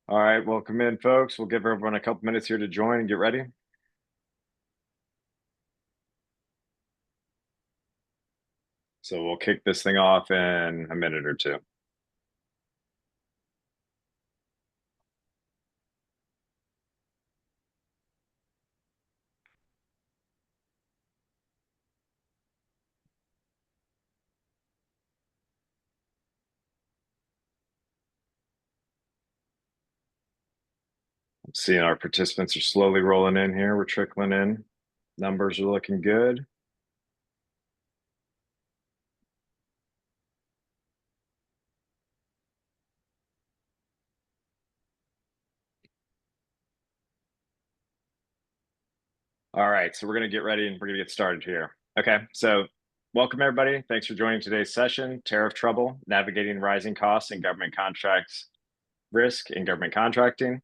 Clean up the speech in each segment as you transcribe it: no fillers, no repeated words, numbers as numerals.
All right, welcome in, folks. We'll give everyone a couple minutes here to join and get ready. So we'll kick this thing off in a minute or two. Seeing our participants are slowly rolling in here. We're trickling in. Numbers are looking good. All right, so we're going to get ready and we're going to get started here. Okay, so welcome everybody. Thanks for joining today's session, Tariff Trouble, Navigating Rising Costs and Government Contracts Risk in Government Contracting.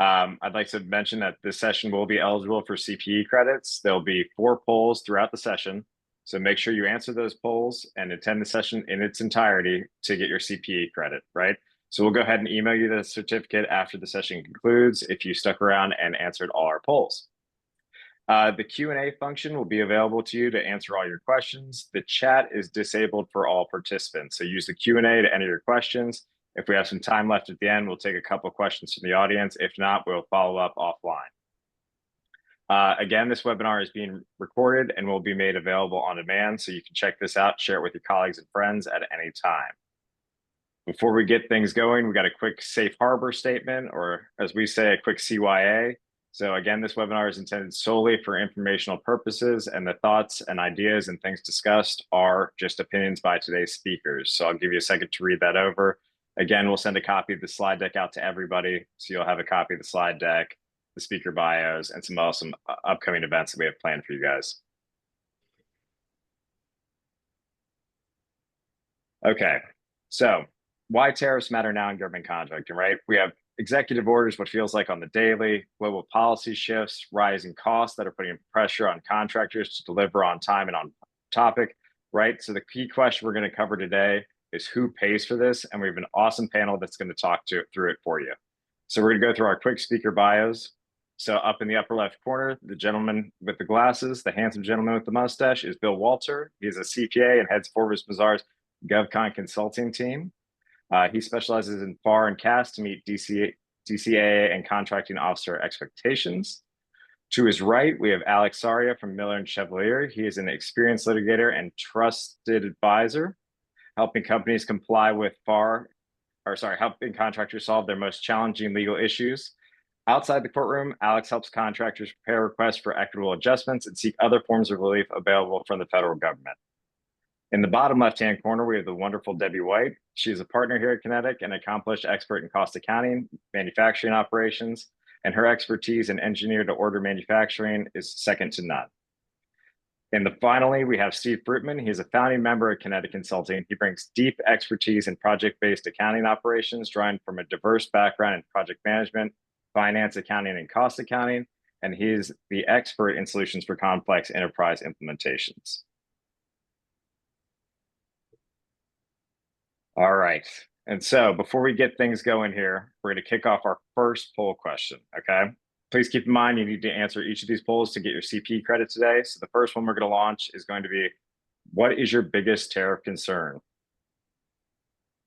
I'd like to mention that this session will be eligible for CPE credits. There'll be 4 polls throughout the session. So make sure you answer those polls and attend the session in its entirety to get your CPE credit, right? So we'll go ahead and email you the certificate after the session concludes if you stuck around and answered all our polls. The Q&A function will be available to you to answer all your questions. The chat is disabled for all participants. So use the Q&A to enter your questions. If we have some time left at the end, we'll take a couple questions from the audience. If not, we'll follow up offline. Again, this webinar is being recorded and will be made available on demand, so you can check this out, share it with your colleagues and friends at any time. Before we get things going, we got a quick safe harbor statement, or as we say, a quick CYA. So again, this webinar is intended solely for informational purposes, and the thoughts and ideas and things discussed are just opinions by today's speakers. So I'll give you a second to read that over. Again, we'll send a copy of the slide deck out to everybody, so you'll have a copy of the slide deck, the speaker bios, and some awesome upcoming events that we have planned for you guys. Okay, so why tariffs matter now in government contracting, right? We have executive orders, what feels like on the daily, global policy shifts, rising costs that are putting pressure on contractors to deliver on time and on topic, right? So the key question we're going to cover today is who pays for this, and we have an awesome panel that's going to talk through it for you. So we're going to go through our quick speaker bios. So up in the upper left corner, the gentleman with the glasses, the handsome gentleman with the mustache, is Bill Walter. He's a CPA and heads Forvis Mazars GovCon consulting team. He specializes in FAR and CAS to meet DCAA and contracting officer expectations. To his right, we have Alex Saria from Miller and Chevalier. He is an experienced litigator and trusted advisor, helping companies comply with helping contractors solve their most challenging legal issues. Outside the courtroom, Alex helps contractors prepare requests for equitable adjustments and seek other forms of relief available from the federal government. In the bottom left-hand corner, we have the wonderful Debbie White. She's a partner here at Kinetek and accomplished expert in cost accounting, manufacturing operations, and her expertise in engineer-to-order manufacturing is second to none. And finally, we have Steve Fruitman. He's a founding member of Kinetek Consulting. He brings deep expertise in project-based accounting operations, drawing from a diverse background in project management, finance, accounting, and cost accounting, and he's the expert in solutions for complex enterprise implementations. All right. And so before we get things going here, we're going to kick off our first poll question, okay? Please keep in mind you need to answer each of these polls to get your CP credit today. So the first one we're going to launch is going to be, what is your biggest tariff concern?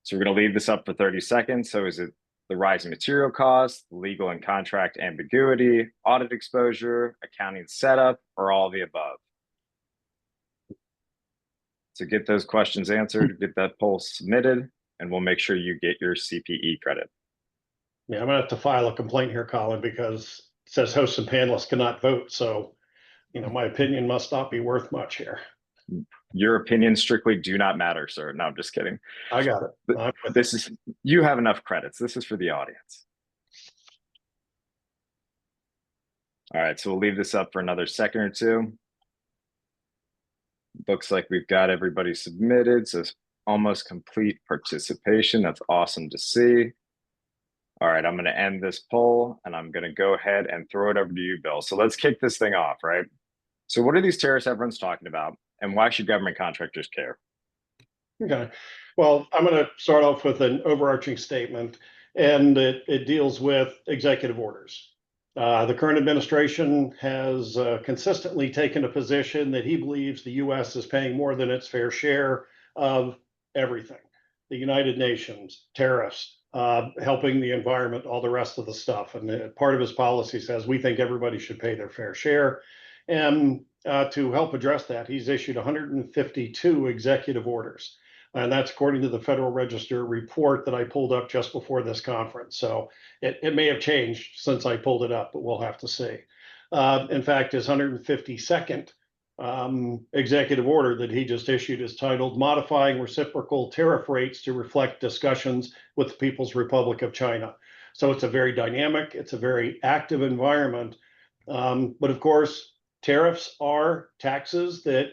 So we're going to leave this up for 30 seconds. So is it the rising material costs, legal and contract ambiguity, audit exposure, accounting setup, or all of the above? So get those questions answered, get that poll submitted, and we'll make sure you get your CPE credit. Yeah, I'm gonna have to file a complaint here, Colin, because it says hosts and panelists cannot vote. So, my opinion must not be worth much here. Your opinions strictly do not matter, sir. No, I'm just kidding. I got it. You have enough credits. This is for the audience. All right, so we'll leave this up for another second or two. Looks like we've got everybody submitted, so it's almost complete participation. That's awesome to see. All right, I'm going to end this poll, and I'm going to go ahead and throw it over to you, Bill. So let's kick this thing off, right? So what are these tariffs everyone's talking about, and why should government contractors care? Okay. Well, I'm going to start off with an overarching statement. and it deals with executive orders. The current administration has consistently taken a position that he believes the U.S. is paying more than its fair share of everything. The United Nations, tariffs, helping the environment, all the rest of the stuff. And part of his policy says we think everybody should pay their fair share. And to help address that, he's issued 152 executive orders. And that's according to the Federal Register report that I pulled up just before this conference. So it may have changed since I pulled it up, but we'll have to see. In fact, his 152nd executive order that he just issued is titled Modifying Reciprocal Tariff Rates to Reflect Discussions with the People's Republic of China. So it's a very dynamic, it's a very active environment. But of course, tariffs are taxes that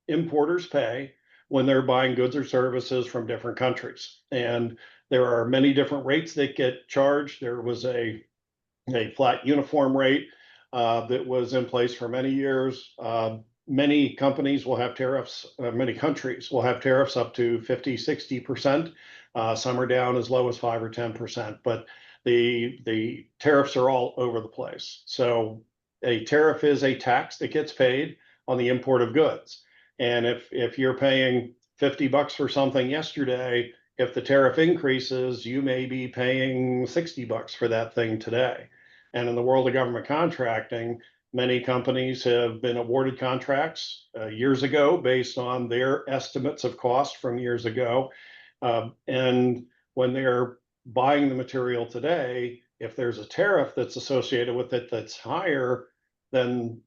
importers pay when they're buying goods or services from different countries. And there are many different rates that get charged. There was a flat uniform rate that was in place for many years. Many companies will have tariffs, many countries will have tariffs up to 50, 60%. Some are down as low as 5 or 10%, but the tariffs are all over the place. So a tariff is a tax that gets paid on the import of goods. And if you're paying $50 for something yesterday, if the tariff increases, you may be paying $60 for that thing today. And in the world of government contracting, many companies have been awarded contracts years ago based on their estimates of cost from years ago. And when they're buying the material today, if there's a tariff that's associated with it that's higher than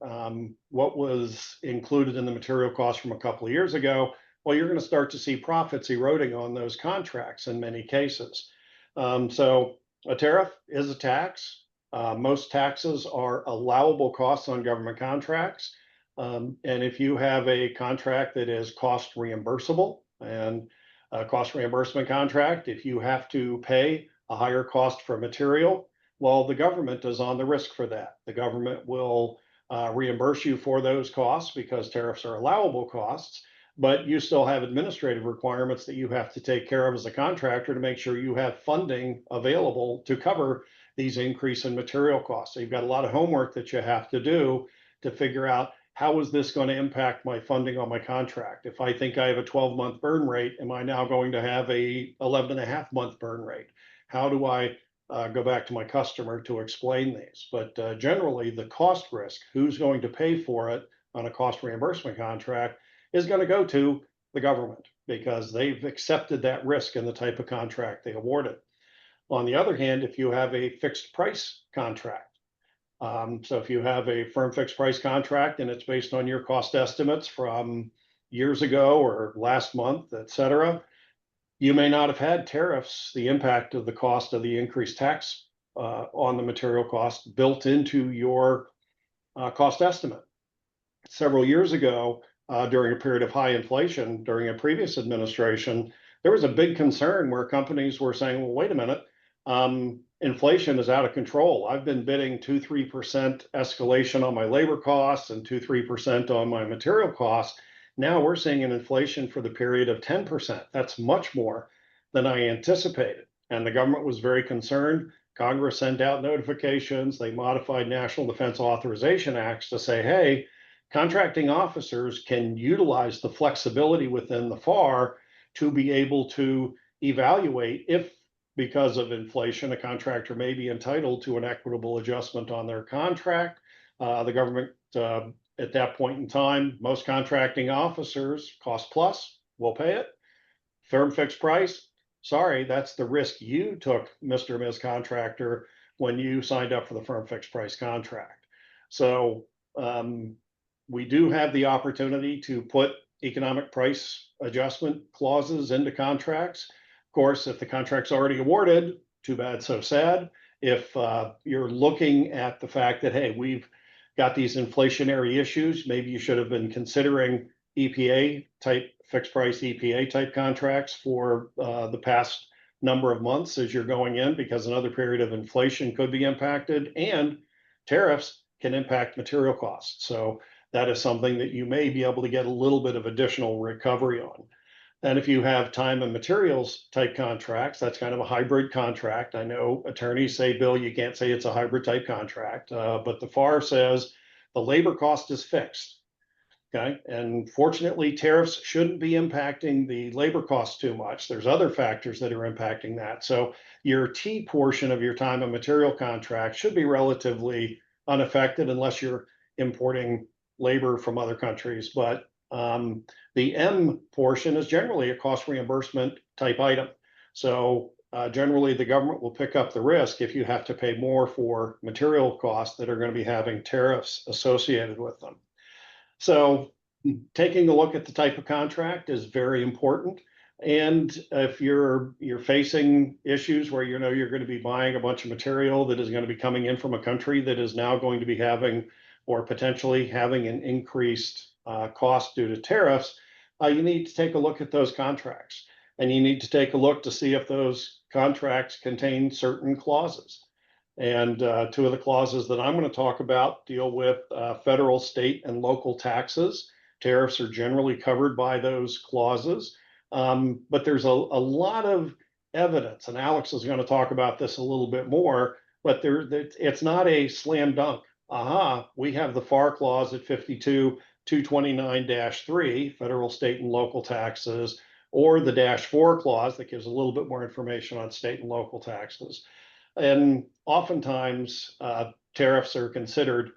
what was included in the material cost from a couple of years ago, well, you're going to start to see profits eroding on those contracts in many cases. So a tariff is a tax. Most taxes are allowable costs on government contracts. And if you have a contract that is cost reimbursable and a cost reimbursement contract, if you have to pay a higher cost for material, well, the government is on the risk for that. The government will reimburse you for those costs because tariffs are allowable costs, but you still have administrative requirements that you have to take care of as a contractor to make sure you have funding available to cover these increase in material costs. So you've got a lot of homework that you have to do to figure out how is this going to impact my funding on my contract? If I think I have a 12-month burn rate, am I now going to have a 11.5-month burn rate? How do I go back to my customer to explain these? But generally, the cost risk, who's going to pay for it on a cost reimbursement contract, is going to go to the government because they've accepted that risk in the type of contract they awarded. On the other hand, if you have a fixed price contract, so if you have a firm fixed price contract and it's based on your cost estimates from years ago or last month, et cetera, you may not have had tariffs, the impact of the cost of the increased tax on the material cost built into your cost estimate. Several years ago, during a period of high inflation during a previous administration, there was a big concern where companies were saying, well, wait a minute, inflation is out of control. I've been bidding 2-3% escalation on my labor costs and 2-3% on my material costs. Now we're seeing an inflation for the period of 10%. That's much more than I anticipated. And the government was very concerned. Congress sent out notifications. They modified National Defense Authorization Acts to say, hey, contracting officers can utilize the flexibility within the FAR to be able to evaluate if, because of inflation, a contractor may be entitled to an equitable adjustment on their contract. The government, at that point in time, most contracting officers, cost plus, will pay it. Firm fixed price, sorry, that's the risk you took, Mr. and Ms. Contractor, when you signed up for the firm fixed price contract. So we do have the opportunity to put economic price adjustment clauses into contracts. Of course, if the contract's already awarded, too bad, so sad. If you're looking at the fact that, hey, we've got these inflationary issues, maybe you should have been considering EPA type, fixed price EPA type contracts for the past number of months as you're going in, because another period of inflation could be impacted, and tariffs can impact material costs. So that is something that you may be able to get a little bit of additional recovery on. And if you have time and materials type contracts, that's kind of a hybrid contract. I know attorneys say, Bill, you can't say it's a hybrid type contract, but the FAR says the labor cost is fixed. Okay, and fortunately, tariffs shouldn't be impacting the labor costs too much. There's other factors that are impacting that. So your T portion of your time and material contract should be relatively unaffected unless you're importing labor from other countries. But the M portion is generally a cost reimbursement type item. So generally, the government will pick up the risk if you have to pay more for material costs that are going to be having tariffs associated with them. So taking a look at the type of contract is very important. And if you're facing issues where you know you're going to be buying a bunch of material that is going to be coming in from a country that is now going to be having or potentially having an increased cost due to tariffs, you need to take a look at those contracts. And you need to take a look to see if those contracts contain certain clauses. And two of the clauses that I'm going to talk about deal with federal, state, and local taxes. Tariffs are generally covered by those clauses. But there's a lot of evidence, and Alex is going to talk about this a little bit more, but it's not a slam dunk. We have the FAR clause at 52-229-3, federal, state, and local taxes, or the -4 clause that gives a little bit more information on state and local taxes. And oftentimes, tariffs are considered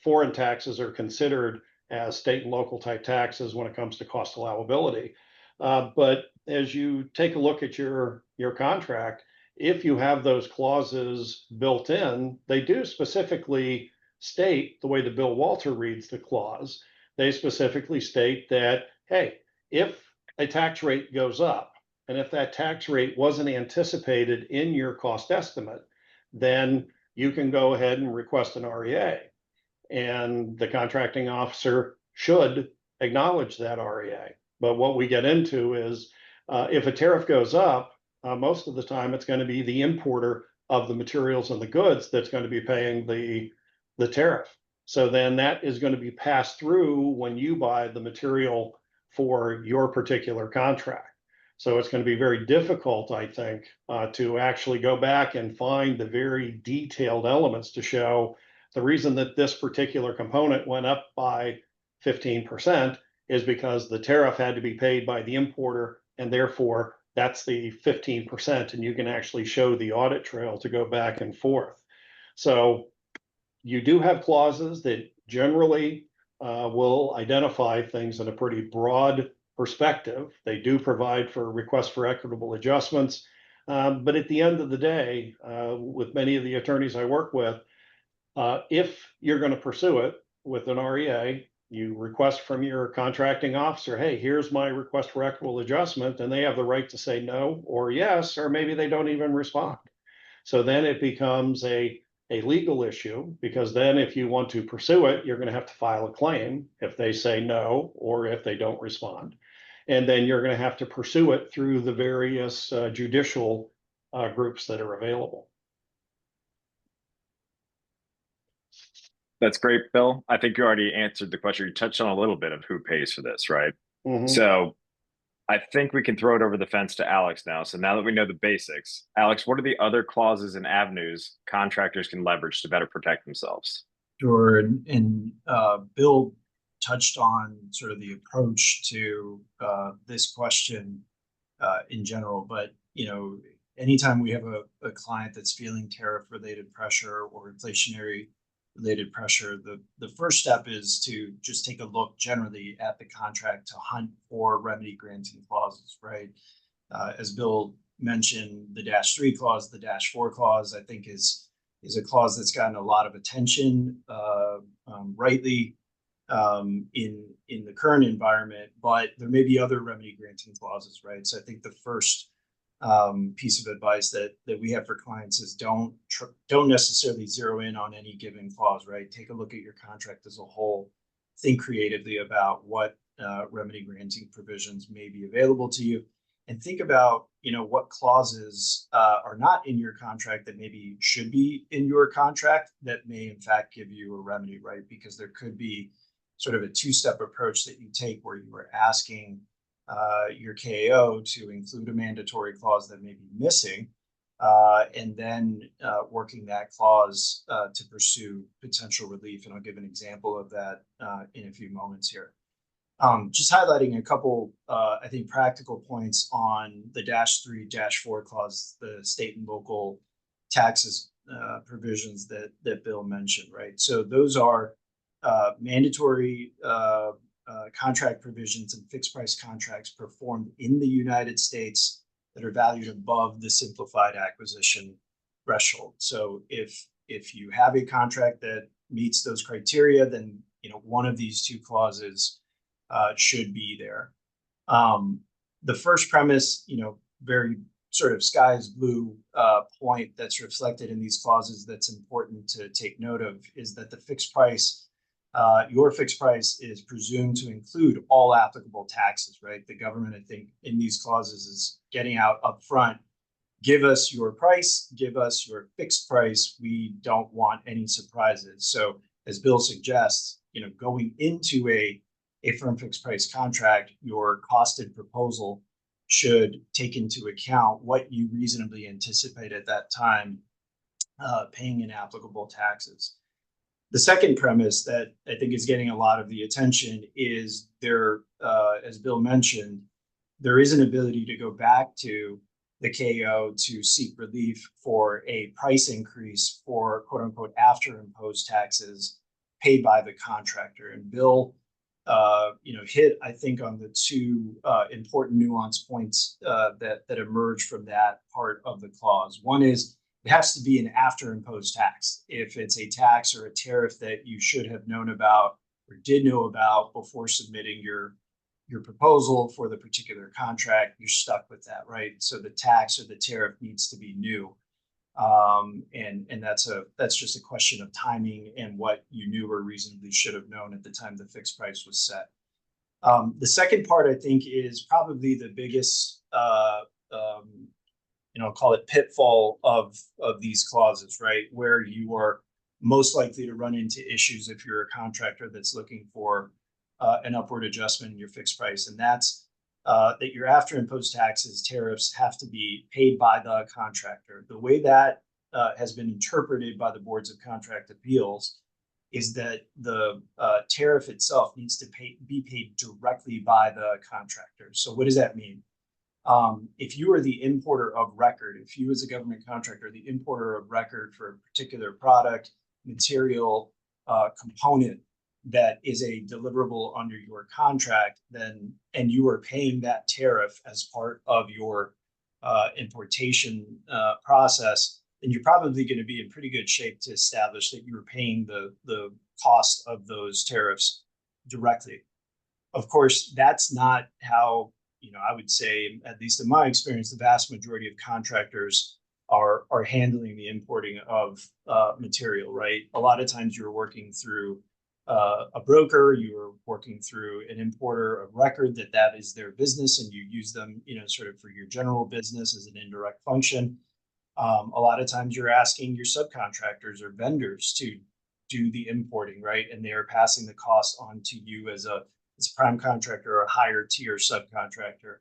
foreign taxes are considered as state and local type taxes when it comes to cost allowability. But as you take a look at your contract, if you have those clauses built in, they do specifically state the way that Bill Walter reads the clause. They specifically state that, hey, if a tax rate goes up, and if that tax rate wasn't anticipated in your cost estimate, then you can go ahead and request an REA. And the contracting officer should acknowledge that REA. But what we get into is if a tariff goes up, most of the time it's going to be the importer of the materials and the goods that's going to be paying the tariff. So then that is going to be passed through when you buy the material for your particular contract. So it's going to be very difficult, I think, to actually go back and find the very detailed elements to show the reason that this particular component went up by 15% is because the tariff had to be paid by the importer, and therefore that's the 15%, and you can actually show the audit trail to go back and forth. So you do have clauses that generally will identify things in a pretty broad perspective. They do provide for requests for equitable adjustments. But at the end of the day, with many of the attorneys I work with, if you're going to pursue it with an REA, you request from your contracting officer, hey, here's my request for equitable adjustment, and they have the right to say no or yes, or maybe they don't even respond. So then it becomes a legal issue, because then if you want to pursue it, you're going to have to file a claim if they say no or if they don't respond. And then you're going to have to pursue it through the various judicial groups that are available. That's great, Bill. I think you already answered the question. You touched on a little bit of who pays for this, right? Mm-hmm. So I think we can throw it over the fence to Alex now. So now that we know the basics, Alex, what are the other clauses and avenues contractors can leverage to better protect themselves? Sure. And Bill touched on sort of the approach to this question in general. But, you know, anytime we have a client that's feeling tariff-related pressure or inflationary-related pressure, the first step is to just take a look generally at the contract to hunt for remedy granting clauses, right? As Bill mentioned, the -3 clause, the -4 clause, I think is a clause that's gotten a lot of attention, rightly, in the current environment, but there may be other remedy granting clauses, right? So I think the first piece of advice that we have for clients is don't necessarily zero in on any given clause, right? Take a look at your contract as a whole, think creatively about what remedy granting provisions may be available to you, and think about, you know, what clauses are not in your contract that maybe should be in your contract that may in fact give you a remedy, right? Because there could be sort of a two-step approach that you take where you are asking your KAO to include a mandatory clause that may be missing, and then working that clause to pursue potential relief. And I'll give an example of that in a few moments here. Just highlighting a couple, I think, practical points on the -3-4 clause, the state and local taxes provisions that Bill mentioned, right? So those are mandatory contract provisions and fixed price contracts performed in the United States that are valued above the simplified acquisition threshold. So if you have a contract that meets those criteria, then one of these two clauses should be there. The first premise, very sort of sky's blue point that's reflected in these clauses that's important to take note of is that the fixed price, your fixed price is presumed to include all applicable taxes, right? The government, I think, in these clauses is getting out up front, give us your price, give us your fixed price. We don't want any surprises. So as Bill suggests, going into a firm fixed price contract, your costed proposal should take into account what you reasonably anticipate at that time paying in applicable taxes. The second premise that I think is getting a lot of the attention is there, as Bill mentioned, there is an ability to go back to the KO to seek relief for a price increase for quote unquote after imposed taxes paid by the contractor. And Bill, hit, I think, on the two important nuance points that emerge from that part of the clause. One is it has to be an after imposed tax. If it's a tax or a tariff that you should have known about or did know about before submitting your proposal for the particular contract, you're stuck with that, right? So the tax or the tariff needs to be new. And that's just a question of timing and what you knew or reasonably should have known at the time the fixed price was set. The second part, I think, is probably the biggest, I'll call it pitfall of these clauses, right? Where you are most likely to run into issues if you're a contractor that's looking for an upward adjustment in your fixed price. And that's that your after imposed taxes, tariffs have to be paid by the contractor. The way that has been interpreted by the boards of contract appeals is that the tariff itself needs to be paid directly by the contractor. So what does that mean? If you are the importer of record, if you as a government contractor, the importer of record for a particular product, material, component that is a deliverable under your contract, then, and you are paying that tariff as part of your importation process, then you're probably going to be in pretty good shape to establish that you're paying the cost of those tariffs directly. Of course, that's not how, I would say, at least in my experience, the vast majority of contractors are handling the importing of material, right? A lot of times you're working through a broker, you're working through an importer of record that is their business, and you use them, sort of for your general business as an indirect function. A lot of times you're asking your subcontractors or vendors to do the importing, right? And they are passing the cost on to you as a prime contractor or a higher tier subcontractor.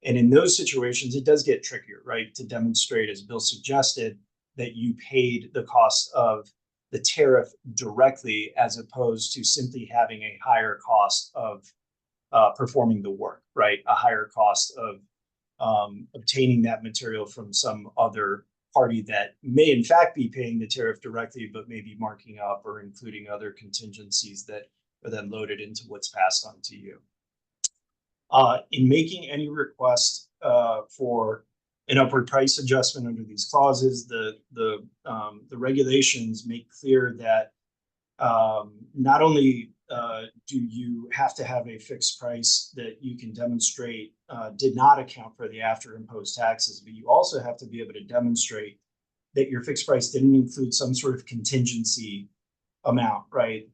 And in those situations, it does get trickier, right? To demonstrate, as Bill suggested, that you paid the cost of the tariff directly, as opposed to simply having a higher cost of performing the work, right? A higher cost of obtaining that material from some other party that may in fact be paying the tariff directly, but maybe marking up or including other contingencies that are then loaded into what's passed on to you. In making any request for an upward price adjustment under these clauses, the regulations make clear that not only do you have to have a fixed price that you can demonstrate did not account for the after imposed taxes, but you also have to be able to demonstrate that your fixed price didn't include some sort of contingency amount, right?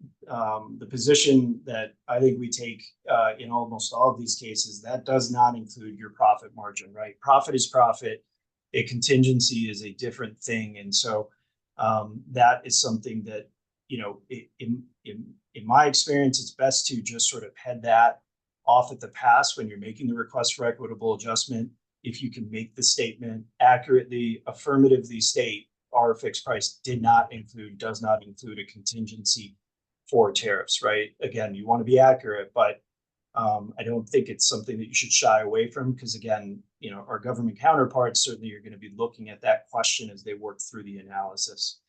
The position that I think we take in almost all of these cases, that does not include your profit margin, right? Profit is profit. A contingency is a different thing. And so that is something that, in my experience, it's best to just sort of head that off at the pass when you're making the request for equitable adjustment. If you can make the statement accurately, affirmatively state our fixed price does not include a contingency for tariffs, right? Again, you want to be accurate, but I don't think it's something that you should shy away from, because again, our government counterparts certainly are going to be looking at that question as they work through the analysis.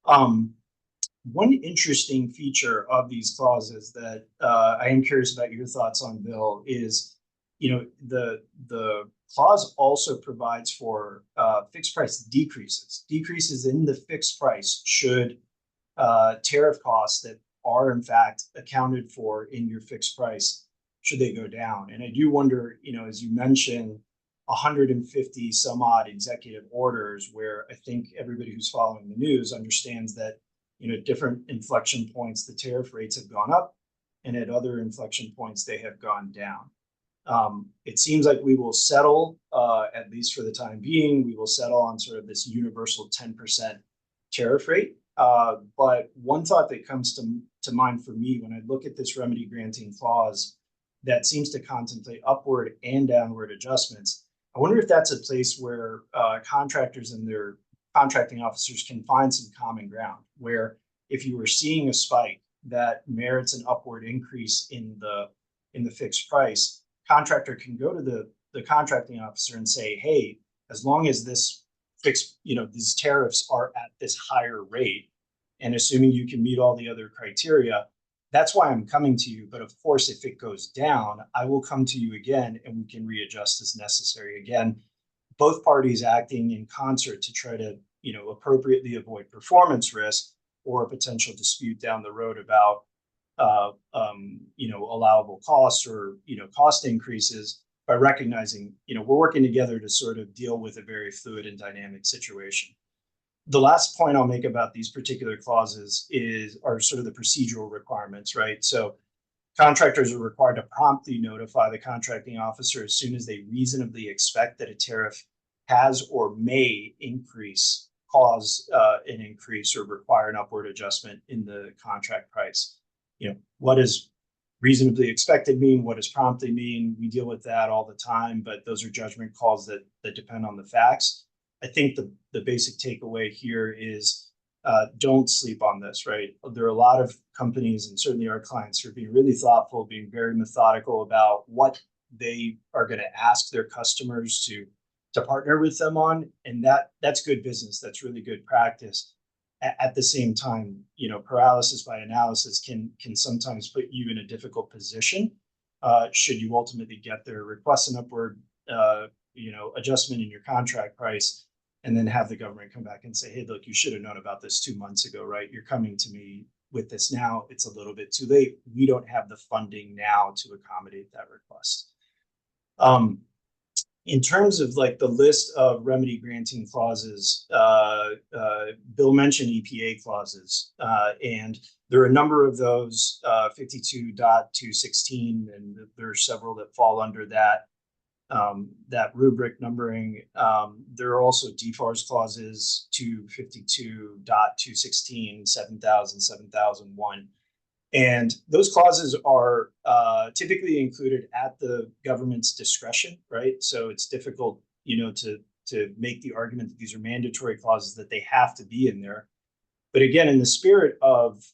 One interesting feature of these clauses that I am curious about your thoughts on, Bill, is the clause also provides for fixed price decreases in the fixed price should tariff costs that are in fact accounted for in your fixed price, should they go down. And I do wonder, as you mentioned, 150 some odd executive orders, where I think everybody who's following the news understands that different inflection points, the tariff rates have gone up, and at other inflection points, they have gone down. It seems like we will settle, at least for the time being, we will settle on sort of this universal 10% tariff rate. But one thought that comes to mind for me when I look at this remedy granting clause that seems to contemplate upward and downward adjustments, I wonder if that's a place where contractors and their contracting officers can find some common ground, where if you were seeing a spike that merits an upward increase in the fixed price, contractor can go to the contracting officer and say, hey, as long as this fixed, these tariffs are at this higher rate, and assuming you can meet all the other criteria, that's why I'm coming to you. But of course, if it goes down, I will come to you again and we can readjust as necessary. Again, both parties acting in concert to try to, appropriately avoid performance risk or a potential dispute down the road about, allowable costs or, cost increases, by recognizing, we're working together to sort of deal with a very fluid and dynamic situation. The last point I'll make about these particular clauses are sort of the procedural requirements, right? So contractors are required to promptly notify the contracting officer as soon as they reasonably expect that a tariff has or may cause an increase or require an upward adjustment in the contract price. What does reasonably expected mean? What does promptly mean? We deal with that all the time, but those are judgment calls that depend on the facts. I think the basic takeaway here is don't sleep on this, right? There are a lot of companies, and certainly our clients, who are being really thoughtful, being very methodical about what they are going to ask their customers to partner with them on. And that's good business. That's really good practice. At the same time, paralysis by analysis can sometimes put you in a difficult position should you ultimately get there, request an upward adjustment in your contract price, and then have the government come back and say, hey, look, you should have known about this 2 months ago, right? You're coming to me with this now. It's a little bit too late. We don't have the funding now to accommodate that request. In terms of like the list of remedy granting clauses, Bill mentioned EPA clauses, and there are a number of those, 52.216, and there are several that fall under that rubric numbering. There are also DFARS clauses, 252.216, 7000, 7001. And those clauses are typically included at the government's discretion, right? So it's difficult, to make the argument that these are mandatory clauses, that they have to be in there. But again, in the spirit of,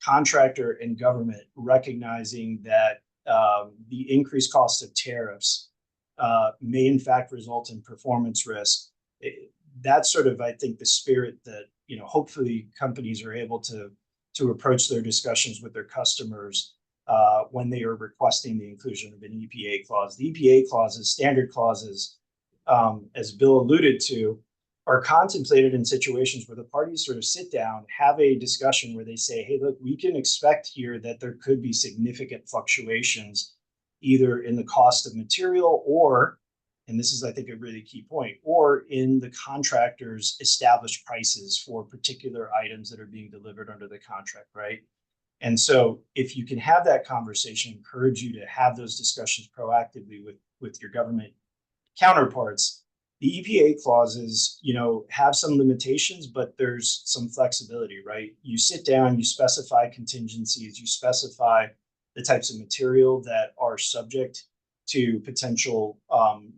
contractor and government recognizing that the increased cost of tariffs may in fact result in performance risk, that's sort of, I think, the spirit that, hopefully companies are able to approach their discussions with their customers when they are requesting the inclusion of an EPA clause. The EPA clauses, standard clauses, as Bill alluded to, are contemplated in situations where the parties sort of sit down, have a discussion where they say, hey, look, we can expect here that there could be significant fluctuations either in the cost of material or, and this is, I think, a really key point, or in the contractor's established prices for particular items that are being delivered under the contract, right? And so if you can have that conversation, encourage you to have those discussions proactively with your government counterparts, The EPA clauses, have some limitations, but there's some flexibility, right? You sit down, you specify contingencies, you specify the types of material that are subject to potential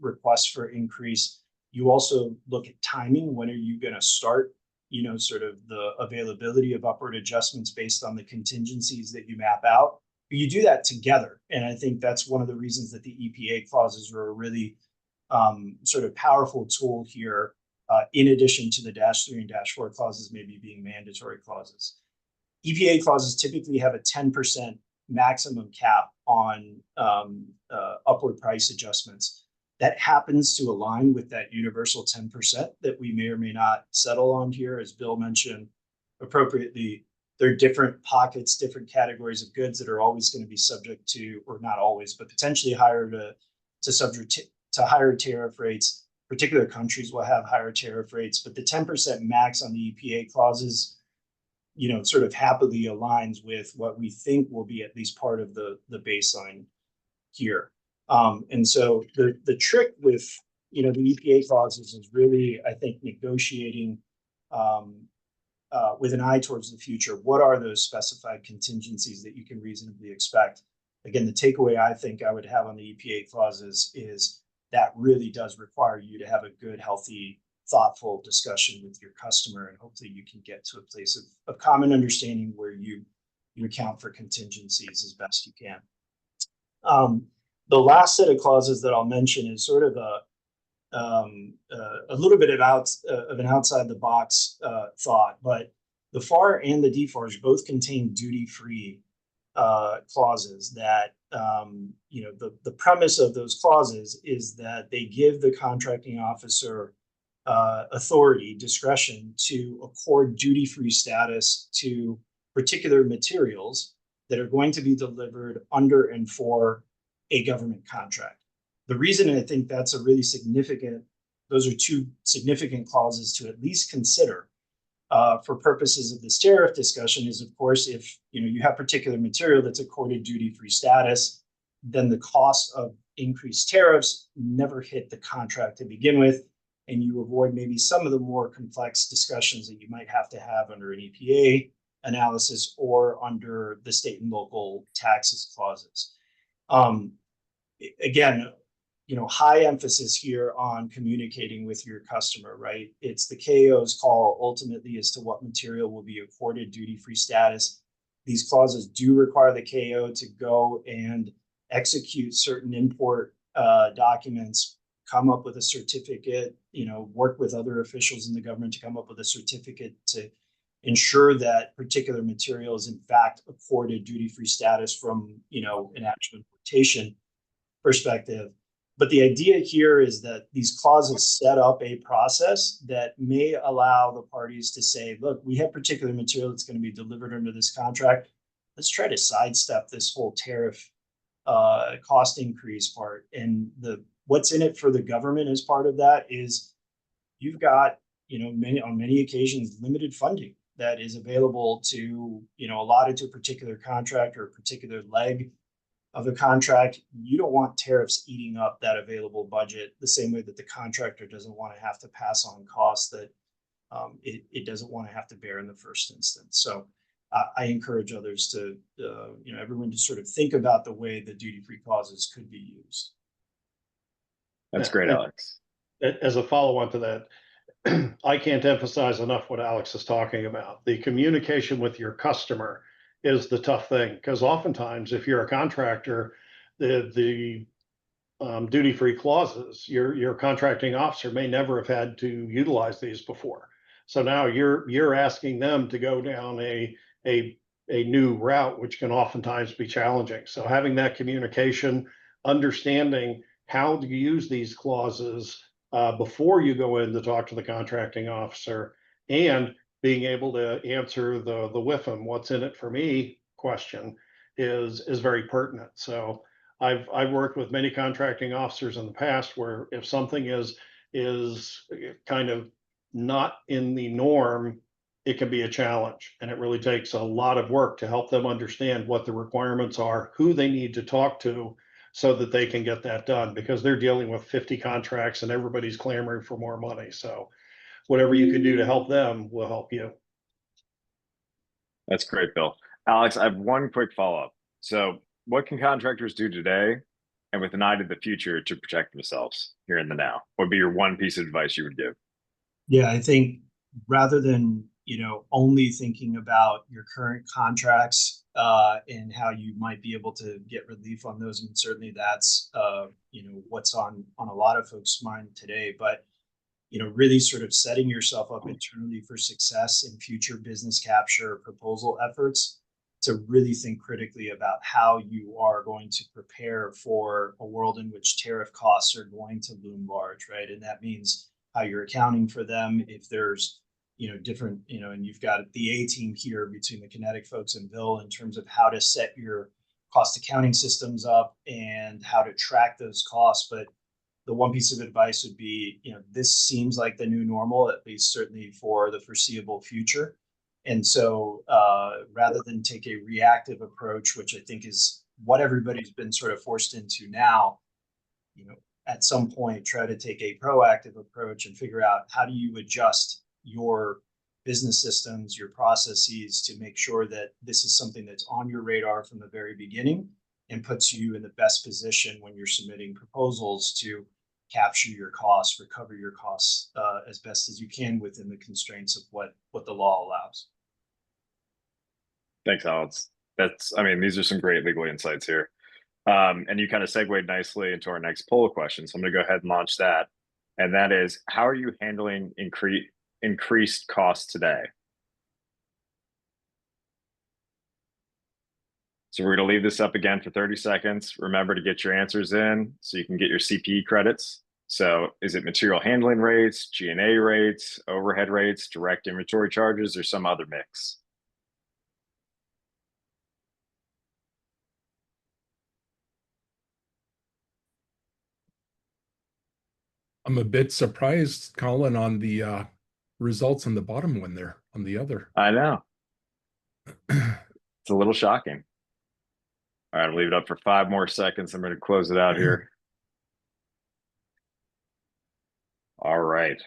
requests for increase. You also look at timing. When are you going to start, sort of the availability of upward adjustments based on the contingencies that you map out. But you do that together. And I think that's one of the reasons that the EPA clauses are a really sort of powerful tool here, in addition to the -3 and -4 clauses maybe being mandatory clauses. EPA clauses typically have a 10% maximum cap on upward price adjustments. That happens to align with that universal 10% that we may or may not settle on here. As Bill mentioned appropriately, there are different pockets, different categories of goods that are always going to be subject to, or not always, but potentially higher to subject to higher tariff rates. Particular countries will have higher tariff rates, but the 10% max on the EPA clauses, sort of happily aligns with what we think will be at least part of the baseline here. And so the trick with, the EPA clauses is really, I think, negotiating with an eye towards the future. What are those specified contingencies that you can reasonably expect? Again, the takeaway I think I would have on the EPA clauses is that really does require you to have a good, healthy, thoughtful discussion with your customer, and hopefully you can get to a place of common understanding where you account for contingencies as best you can. The last set of clauses that I'll mention is sort of a little bit of an outside the box thought, but the FAR and the DFARS both contain duty-free clauses that, the premise of those clauses is that they give the contracting officer authority, discretion to accord duty-free status to particular materials that are going to be delivered under and for a government contract. The reason I think that's a really significant, those are two significant clauses to at least consider for purposes of this tariff discussion is, of course, if you have particular material that's accorded duty-free status, then the cost of increased tariffs never hit the contract to begin with, and you avoid maybe some of the more complex discussions that you might have to have under an EPA analysis or under the state and local taxes clauses. Again, high emphasis here on communicating with your customer, right? It's the KO's call ultimately as to what material will be accorded duty-free status. These clauses do require the KO to go and execute certain import documents, come up with a certificate, work with other officials in the government to come up with a certificate to ensure that particular material is in fact accorded duty-free status from, an actual importation perspective. But the idea here is that these clauses set up a process that may allow the parties to say, look, we have particular material that's going to be delivered under this contract. Let's try to sidestep this whole tariff cost increase part. And what's in it for the government as part of that is you've got, on many occasions, limited funding that is available to, allotted to a particular contract or a particular leg of the contract. You don't want tariffs eating up that available budget the same way that the contractor doesn't want to have to pass on costs that it doesn't want to have to bear in the first instance. So I encourage others to, everyone to sort of think about the way the duty-free clauses could be used. That's great, Alex. As a follow-on to that, I can't emphasize enough what Alex is talking about. The communication with your customer is the tough thing, because oftentimes if you're a contractor, the duty-free clauses, your contracting officer may never have had to utilize these before. So now you're asking them to go down a new route, which can oftentimes be challenging. So having that communication, understanding how to use these clauses before you go in to talk to the contracting officer, and being able to answer the WIFM, what's in it for me question, is very pertinent. So I've worked with many contracting officers in the past where if something is kind of not in the norm, it can be a challenge, and it really takes a lot of work to help them understand what the requirements are, who they need to talk to, so that they can get that done, because they're dealing with 50 contracts and everybody's clamoring for more money. So whatever you can do to help them will help you. That's great, Bill. Alex, I have one quick follow-up. So what can contractors do today and with an eye to the future to protect themselves here in the now? What would be your one piece of advice you would give? Yeah, I think rather than, only thinking about your current contracts and how you might be able to get relief on those, and certainly that's what's on a lot of folks' mind today, but really sort of setting yourself up internally for success in future business capture proposal efforts, to really think critically about how you are going to prepare for a world in which tariff costs are going to loom large, right? And that means how you're accounting for them. If there's different, and you've got the A team here between the Kinetek folks and Bill in terms of how to set your cost accounting systems up and how to track those costs. But the one piece of advice would be, this seems like the new normal, at least certainly for the foreseeable future. And so rather than take a reactive approach, which I think is what everybody's been sort of forced into now, at some point, try to take a proactive approach and figure out how do you adjust your business systems, your processes, to make sure that this is something that's on your radar from the very beginning and puts you in the best position when you're submitting proposals to capture your costs, recover your costs as best as you can within the constraints of what the law allows. Thanks, Alex. These are some great legal insights here. And you kind of segued nicely into our next poll question. So I'm going to go ahead and launch that. And that is, how are you handling increased costs today? So we're going to leave this up again for 30 seconds. Remember to get your answers in so you can get your CPE credits. So is it material handling rates, G&A rates, overhead rates, direct inventory charges, or some other mix? I'm a bit surprised, Colin, on the results on the bottom one there on the other. I know. It's a little shocking. All right, I'll leave it up for 5 more seconds. I'm going to close it out here. All right.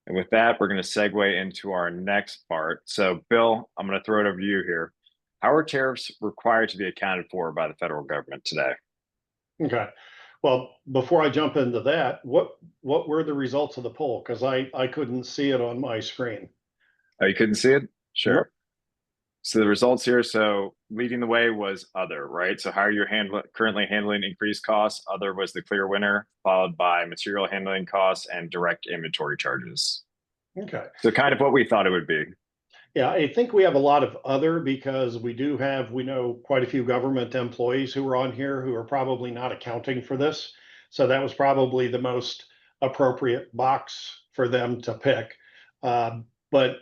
And with that, we're going to segue into our next part. So, Bill, I'm going to throw it over to you here. How are tariffs required to be accounted for by the federal government today? Okay. Well, before I jump into that, what were the results of the poll? Because I couldn't see it on my screen. Oh, you couldn't see it? Sure. Nope. So the results here, so leading the way was other, right? So how are you currently handling increased costs? Other was the clear winner, followed by material handling costs and direct inventory charges. Okay. So kind of what we thought it would be. Yeah, I think we have a lot of other, because we know quite a few government employees who are on here who are probably not accounting for this. So that was probably the most appropriate box for them to pick. But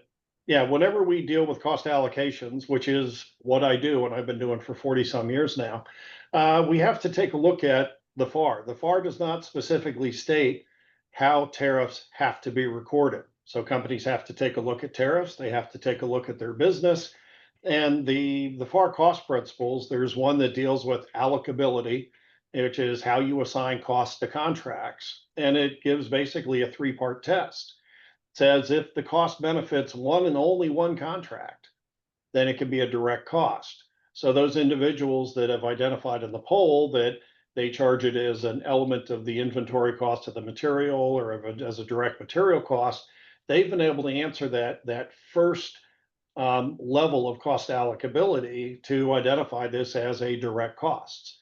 yeah, whenever we deal with cost allocations, which is what I do and I've been doing for 40 some years now, we have to take a look at the FAR. The FAR does not specifically state how tariffs have to be recorded. So companies have to take a look at tariffs. They have to take a look at their business. And the FAR cost principles, there's one that deals with allocability, which is how you assign costs to contracts. And it gives basically a 3-part test. It says if the cost benefits one and only one contract, then it can be a direct cost. So those individuals that have identified in the poll that they charge it as an element of the inventory cost of the material or as a direct material cost, they've been able to answer that first level of cost allocability to identify this as a direct cost.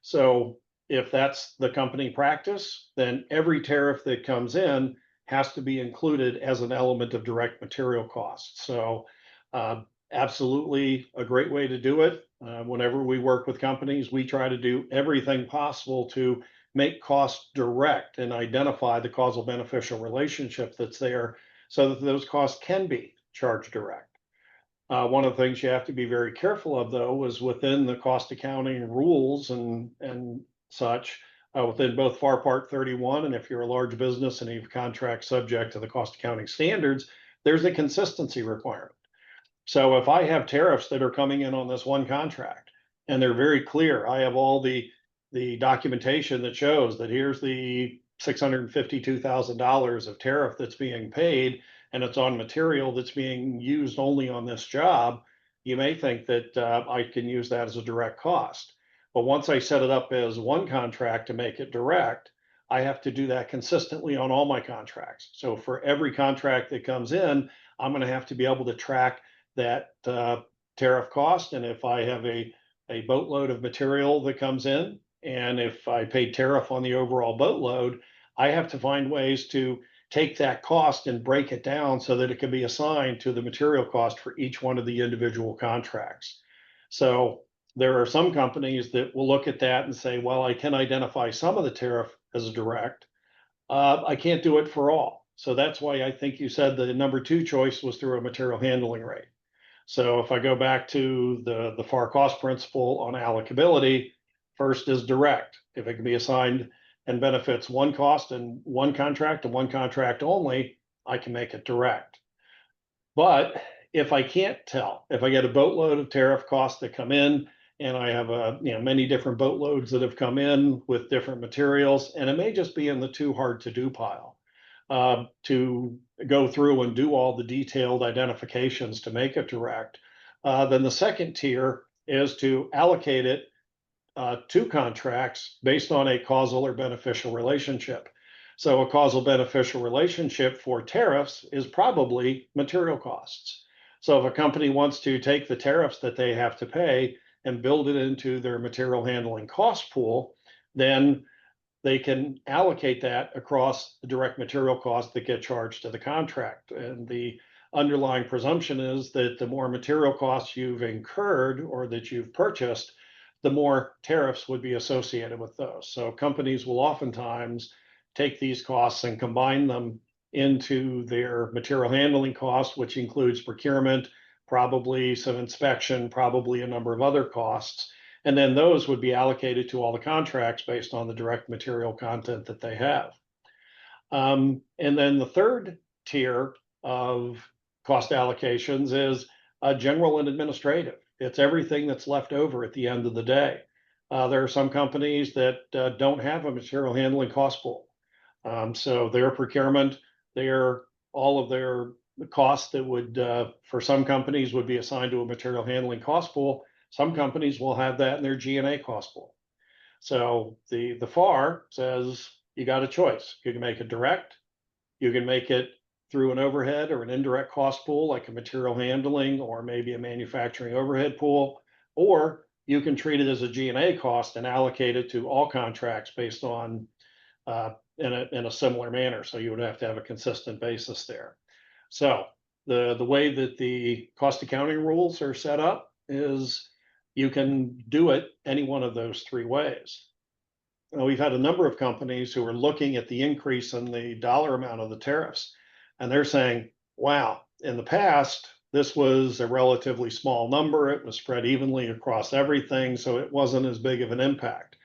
So if that's the company practice, then every tariff that comes in has to be included as an element of direct material costs. So absolutely a great way to do it. Whenever we work with companies, we try to do everything possible to make costs direct and identify the causal beneficial relationship that's there so that those costs can be charged direct. One of the things you have to be very careful of, though, is within the cost accounting rules and such, within both FAR Part 31, and if you're a large business and you have contracts subject to the cost accounting standards, there's a consistency requirement. So if I have tariffs that are coming in on this one contract and they're very clear. I have all the documentation that shows that here's the $652,000 of tariff that's being paid, and it's on material that's being used only on this job. You may think that I can use that as a direct cost. But once I set it up as one contract to make it direct, I have to do that consistently on all my contracts. So for every contract that comes in, I'm going to have to be able to track that tariff cost. And if I have a boatload of material that comes in, and if I paid tariff on the overall boatload, I have to find ways to take that cost and break it down so that it can be assigned to the material cost for each one of the individual contracts. So there are some companies that will look at that and say, well, I can identify some of the tariff as a direct. I can't do it for all. So that's why I think you said the number 2 choice was through a material handling rate. So if I go back to the FAR cost principle on allocability, first is direct. If it can be assigned and benefits one cost and one contract and one contract only, I can make it direct. But if I can't tell, if I get a boatload of tariff costs that come in, and I have many different boatloads that have come in with different materials, and it may just be in the too hard to do pile to go through and do all the detailed identifications to make it direct. Then the second tier is to allocate it to contracts based on a causal or beneficial relationship. So a causal beneficial relationship for tariffs is probably material costs. So if a company wants to take the tariffs that they have to pay and build it into their material handling cost pool, then they can allocate that across the direct material costs that get charged to the contract. And the underlying presumption is that the more material costs you've incurred or that you've purchased, the more tariffs would be associated with those. So companies will oftentimes take these costs and combine them into their material handling costs, which includes procurement, probably some inspection, probably a number of other costs. And then those would be allocated to all the contracts based on the direct material content that they have. And then the third tier of cost allocations is general and administrative. It's everything that's left over at the end of the day. There are some companies that don't have a material handling cost pool. So their procurement, all of their costs that would, for some companies, would be assigned to a material handling cost pool. Some companies will have that in their G&A cost pool. So the FAR says you got a choice. You can make it direct. You can make it through an overhead or an indirect cost pool, like a material handling or maybe a manufacturing overhead pool, or you can treat it as a G&A cost and allocate it to all contracts based on in a similar manner. So you would have to have a consistent basis there. So the way that the cost accounting rules are set up is you can do it any one of those 3 ways. Now, we've had a number of companies who are looking at the increase in the dollar amount of the tariffs, and they're saying, wow, in the past, this was a relatively small number. It was spread evenly across everything, so it wasn't as big of an impact.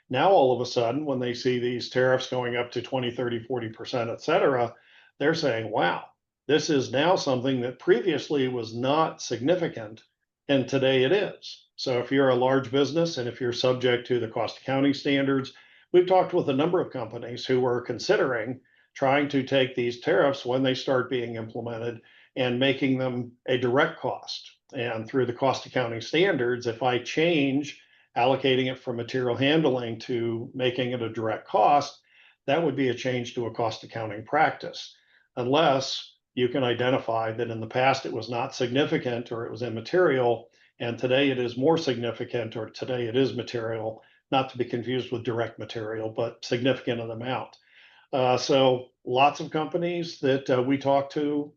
Now, all of a sudden, when they see these tariffs going up to 20, 30, 40%, et cetera, they're saying, wow, this is now something that previously was not significant, and today it is. So if you're a large business and if you're subject to the cost accounting standards, we've talked with a number of companies who are considering trying to take these tariffs when they start being implemented and making them a direct cost. And through the cost accounting standards, if I change allocating it from material handling to making it a direct cost, that would be a change to a cost accounting practice, unless you can identify that in the past it was not significant or it was immaterial, and today it is more significant or today it is material, not to be confused with direct material, but significant in amount. So lots of companies that we talk to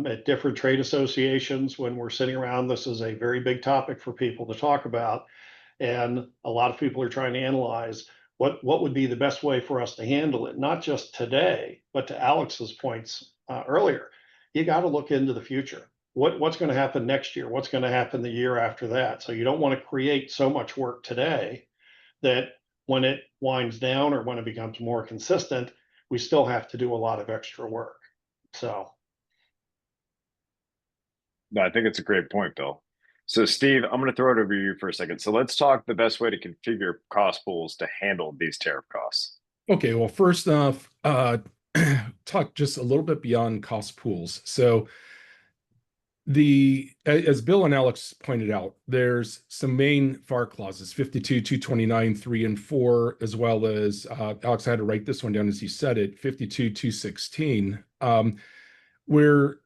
at different trade associations when we're sitting around, this is a very big topic for people to talk about. And a lot of people are trying to analyze what would be the best way for us to handle it, not just today, but to Alex's points earlier. You got to look into the future. What's going to happen next year? What's going to happen the year after that? So you don't want to create so much work today that when it winds down or when it becomes more consistent, we still have to do a lot of extra work. So. No, I think it's a great point, Bill. So Steve, I'm going to throw it over to you for a second. So let's talk the best way to configure cost pools to handle these tariff costs. Okay, well, first off, talk just a little bit beyond cost pools. So as Bill and Alex pointed out, there's some main FAR clauses, 52, 229, 3 and 4, as well as Alex, I had to write this one down as he said it, 52, 216, where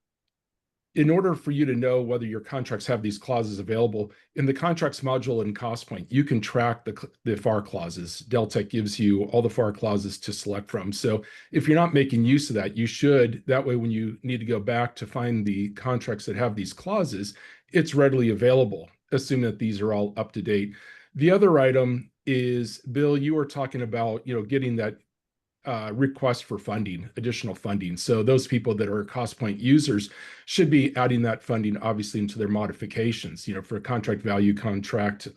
in order for you to know whether your contracts have these clauses available, in the contracts module in cost point, you can track the FAR clauses. Deltek gives you all the FAR clauses to select from. So if you're not making use of that, you should. That way, when you need to go back to find the contracts that have these clauses, it's readily available, assuming that these are all up to date. The other item is, Bill, you were talking about, getting that request for funding, additional funding. So those people that are cost point users should be adding that funding, obviously, into their modifications, for a contract value, contract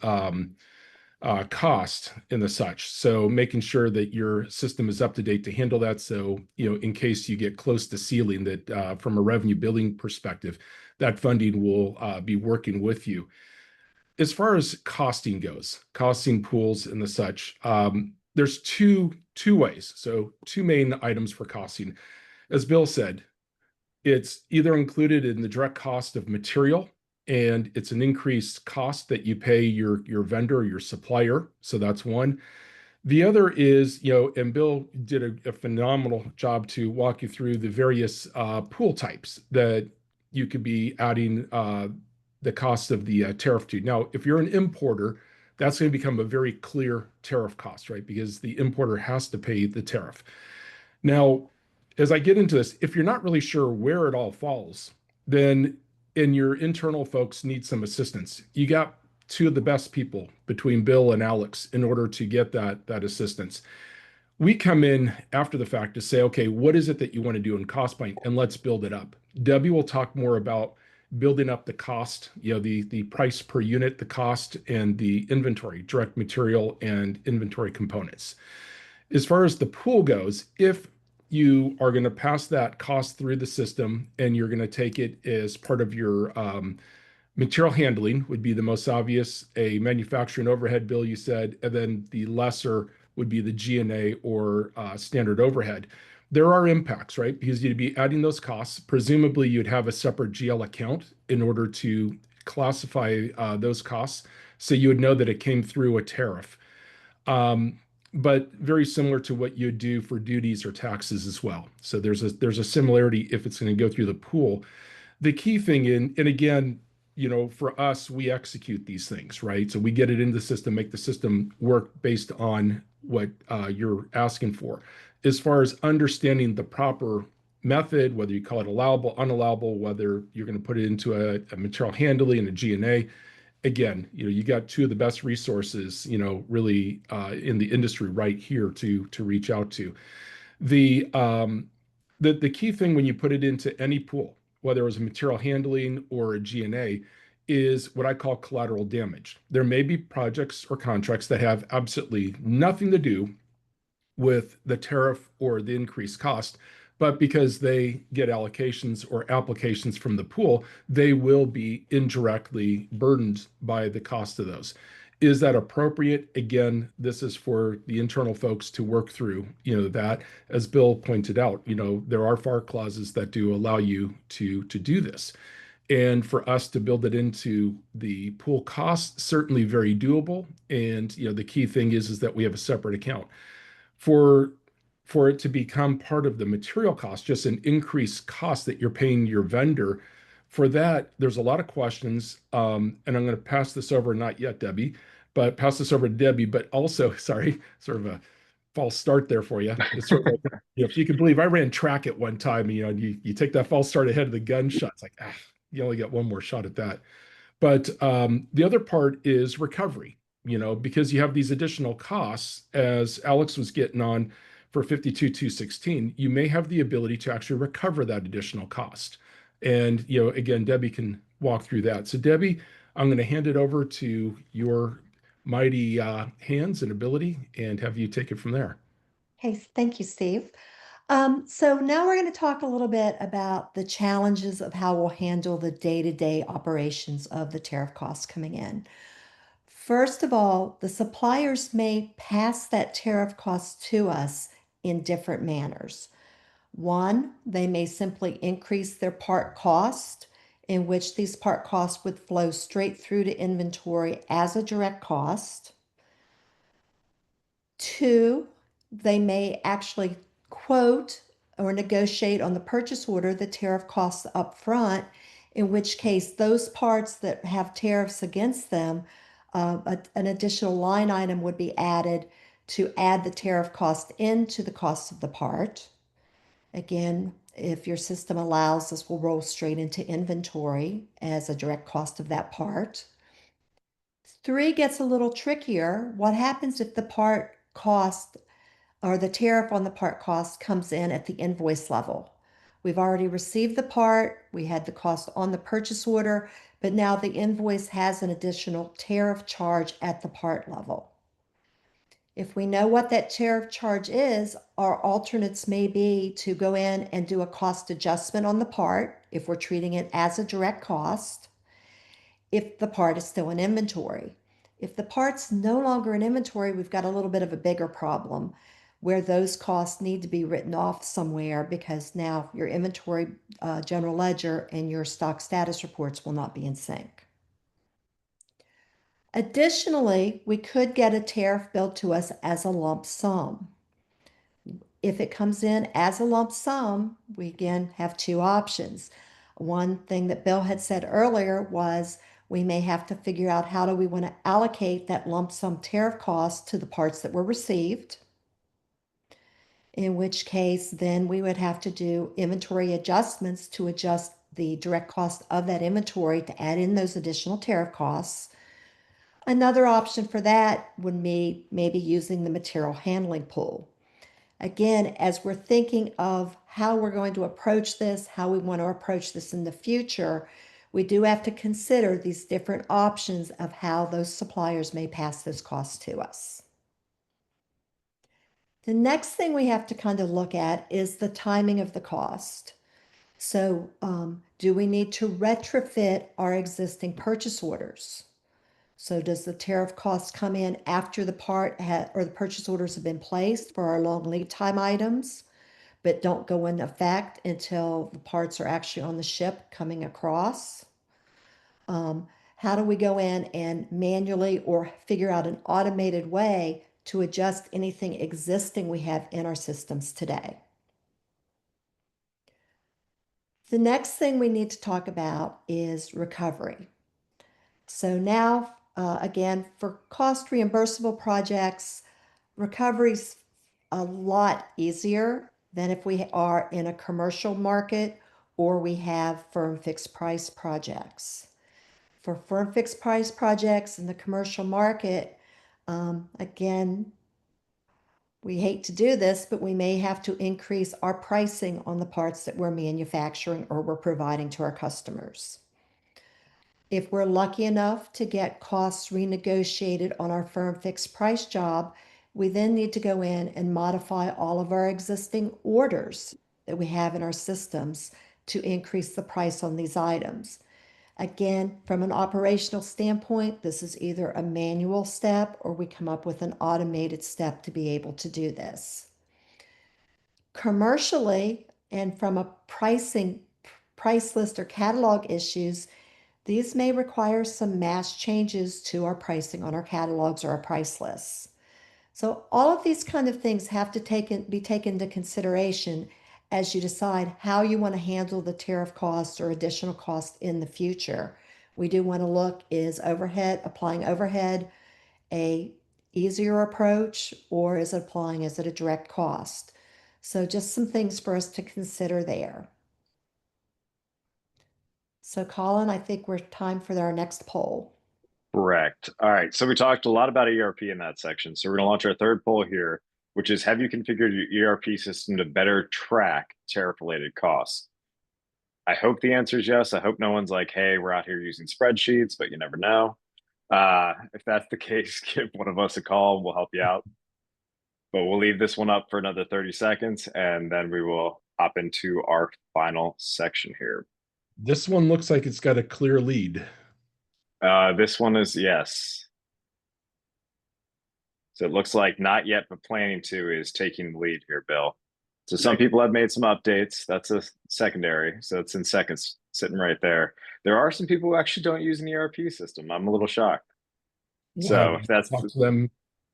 cost and the such. So making sure that your system is up to date to handle that. So, in case you get close to ceiling, that from a revenue billing perspective, that funding will be working with you. As far as costing goes, costing pools and the such, there's two ways. So two main items for costing. As Bill said, it's either included in the direct cost of material, and it's an increased cost that you pay your vendor or your supplier. So that's one. The other is, and Bill did a phenomenal job to walk you through the various pool types that you could be adding the cost of the tariff to. Now, if you're an importer, that's going to become a very clear tariff cost, right? Because the importer has to pay the tariff. Now, as I get into this, if you're not really sure where it all falls, then your internal folks need some assistance. You got two of the best people between Bill and Alex in order to get that assistance. We come in after the fact to say, okay, what is it that you want to do in cost point, and let's build it up. Debbie will talk more about building up the cost, the price per unit, the cost, and the inventory, direct material and inventory components. As far as the pool goes, if you are going to pass that cost through the system and you're going to take it as part of your material handling, would be the most obvious, a manufacturing overhead bill, you said, and then the lesser would be the G&A or standard overhead. There are impacts, right? Because you'd be adding those costs. Presumably, you'd have a separate GL account in order to classify those costs. So you would know that it came through a tariff. But very similar to what you'd do for duties or taxes as well. So there's a similarity if it's going to go through the pool. The key thing and again, for us, we execute these things, right? So we get it into the system, make the system work based on what you're asking for. As far as understanding the proper method, whether you call it allowable, unallowable, whether you're going to put it into a material handling and a G&A, again, you got two of the best resources, really in the industry right here to reach out to. The key thing when you put it into any pool, whether it was a material handling or a G&A, is what I call collateral damage. There may be projects or contracts that have absolutely nothing to do with the tariff or the increased cost, but because they get allocations or applications from the pool, they will be indirectly burdened by the cost of those. Is that appropriate? Again, this is for the internal folks to work through, that, as Bill pointed out, there are FAR clauses that do allow you to do this. And for us to build it into the pool cost, certainly very doable. And, the key thing is that we have a separate account. For it to become part of the material cost, just an increased cost that you're paying your vendor, for that, there's a lot of questions. And I'm going to pass this over, not yet, Debbie, but pass this over to Debbie, but also, sorry, sort of a false start there for you. It's sort of like, if you can believe, I ran track at one time, you take that false start ahead of the gunshot. It's like, you only got one more shot at that. But the other part is recovery, because you have these additional costs, as Alex was getting on for 52-216, you may have the ability to actually recover that additional cost. And, again, Debbie can walk through that. So Debbie, I'm going to hand it over to your mighty hands and ability and have you take it from there. Hey, thank you, Steve. So now we're going to talk a little bit about the challenges of how we'll handle the day-to-day operations of the tariff costs coming in. First of all, the suppliers may pass that tariff cost to us in different manners. One, they may simply increase their part cost, in which these part costs would flow straight through to inventory as a direct cost. Two, they may actually quote or negotiate on the purchase order the tariff costs up front, in which case those parts that have tariffs against them, an additional line item would be added to add the tariff cost into the cost of the part. Again, if your system allows, this will roll straight into inventory as a direct cost of that part. Three gets a little trickier. What happens if the part cost or the tariff on the part cost comes in at the invoice level? We've already received the part, we had the cost on the purchase order, but now the invoice has an additional tariff charge at the part level. If we know what that tariff charge is, our alternates may be to go in and do a cost adjustment on the part if we're treating it as a direct cost, if the part is still in inventory. If the part's no longer in inventory, we've got a little bit of a bigger problem where those costs need to be written off somewhere because now your inventory general ledger and your stock status reports will not be in sync. Additionally, we could get a tariff billed to us as a lump sum. If it comes in as a lump sum, we again have two options. One thing that Bill had said earlier was we may have to figure out how do we want to allocate that lump sum tariff cost to the parts that were received, in which case then we would have to do inventory adjustments to adjust the direct cost of that inventory to add in those additional tariff costs. Another option for that would be maybe using the material handling pool. Again, as we're thinking of how we're going to approach this, how we want to approach this in the future, we do have to consider these different options of how those suppliers may pass those costs to us. The next thing we have to kind of look at is the timing of the cost. So do we need to retrofit our existing purchase orders? So does the tariff cost come in after the part or the purchase orders have been placed for our long lead time items, but don't go into effect until the parts are actually on the ship coming across? How do we go in and manually or figure out an automated way to adjust anything existing we have in our systems today? The next thing we need to talk about is recovery. So now, again, for cost reimbursable projects, recovery's a lot easier than if we are in a commercial market or we have firm fixed price projects. For firm fixed price projects in the commercial market, again, we hate to do this, but we may have to increase our pricing on the parts that we're manufacturing or we're providing to our customers. If we're lucky enough to get costs renegotiated on our firm fixed price job, we then need to go in and modify all of our existing orders that we have in our systems to increase the price on these items. Again, from an operational standpoint, this is either a manual step or we come up with an automated step to be able to do this. Commercially, and from a price list or catalog issues, these may require some mass changes to our pricing on our catalogs or our price lists. So all of these kind of things have to be taken into consideration as you decide how you want to handle the tariff costs or additional costs in the future. We do want to look, is applying overhead a easier approach, or is it applying as a direct cost? So just some things for us to consider there. So Colin, I think we're time for our next poll. Correct. All right. So we talked a lot about ERP in that section. So we're going to launch our third poll here, which is, have you configured your ERP system to better track tariff-related costs? I hope the answer is yes. I hope no one's like, hey, we're out here using spreadsheets, but you never know. If that's the case, give one of us a call and we'll help you out. but we'll leave this one up for another 30 seconds and then we will hop into our final section here. This one looks like it's got a clear lead. This one is yes. So it looks like not yet, but planning to is taking the lead here, Bill. So some people have made some updates. That's a secondary. So it's in seconds sitting right there. There are some people who actually don't use an ERP system. I'm a little shocked. So if that's talk to them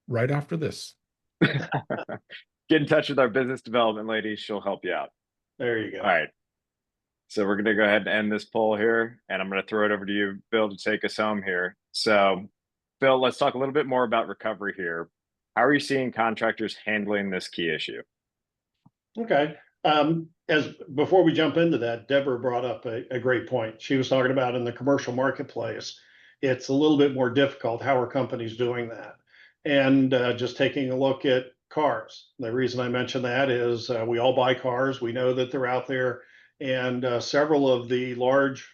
right after this. Get in touch with our business development lady. She'll help you out. There you go. All right. So we're going to go ahead and end this poll here, and I'm going to throw it over to you, Bill, to take us home here. So, Bill, let's talk a little bit more about recovery here. How are you seeing contractors handling this key issue? Okay. As before we jump into that, Deborah brought up a great point. She was talking about in the commercial marketplace, it's a little bit more difficult. How are companies doing that? And just taking a look at cars. The reason I mention that is we all buy cars. We know that they're out there. And several of the large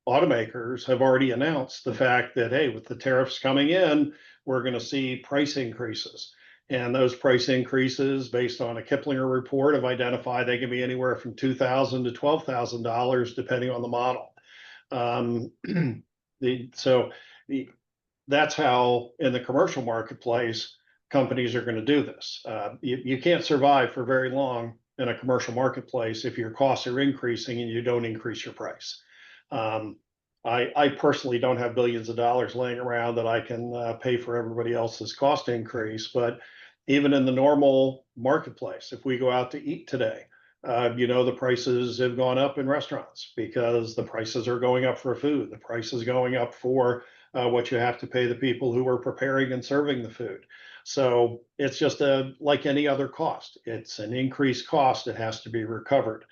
automakers have already announced the fact that, hey, with the tariffs coming in, we're going to see price increases. And those price increases, based on a Kiplinger report, have identified they can be anywhere from $2,000 to $12,000, depending on the model. That's how, in the commercial marketplace, companies are going to do this. You can't survive for very long in a commercial marketplace if your costs are increasing and you don't increase your price. I personally don't have billions of dollars laying around that I can pay for everybody else's cost increase, but even in the normal marketplace, if we go out to eat today, the prices have gone up in restaurants because the prices are going up for food. The price is going up for what you have to pay the people who are preparing and serving the food. So it's just like any other cost. It's an increased cost that has to be recovered.